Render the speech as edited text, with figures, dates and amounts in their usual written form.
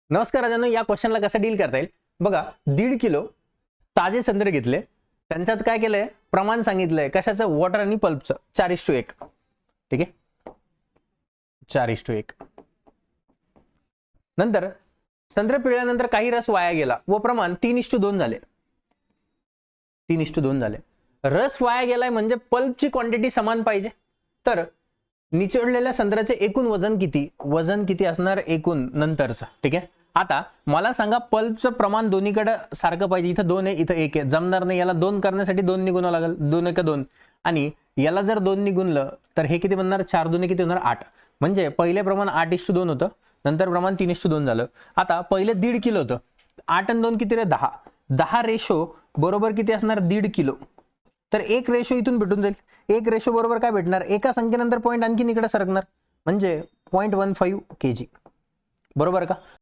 नमस्कार राजांनो, या क्वेश्चनला कसं डील करता येईल बघा. 1.5 किलो ताजे संत्रे घेतले, त्यांच्यात काय केलंय, प्रमाण सांगितलंय कशाचं, वॉटर आणि पल्पचं 4:1. ठीक आहे, 4:1. नंतर संत्रे पिळल्यानंतर काही रस वाया गेला व प्रमाण 3:2 झाले. 3:2 झाले. रस वाया गेलाय म्हणजे पल्पची क्वांटिटी समान पाहिजे. तर निचोडलेल्या संत्र्याचे एकूण वजन किती, वजन किती असणार एकूण नंतरचं. ठीक आहे, आता मला सांगा पल्पचं प्रमाण दोन्हीकडे सारखं पाहिजे. इथं 2 आहे, इथं 1 आहे, जमणार नाही. याला 2 करण्यासाठी 2 ने गुणावं लागेल. 2 1 2 आणि याला जर 2 ने गुणलं तर हे किती बनणार, 4 2 किती होणार 8. म्हणजे पहिले प्रमाण 8:2 होतं, नंतर प्रमाण 3:2 झालं. आता पहिले 1.5 किलो होतं, 8 आणि 2 किती रे 10. 10 रेशो बरोबर किती असणार 1.5 किलो. तर एक रेशो इथून भेटून जाईल. एक रेशो बरोबर काय भेटणार, एका संख्येनंतर पॉईंट आणखीन इकडे सरकणार म्हणजे 0.15 kg. बरोबर का.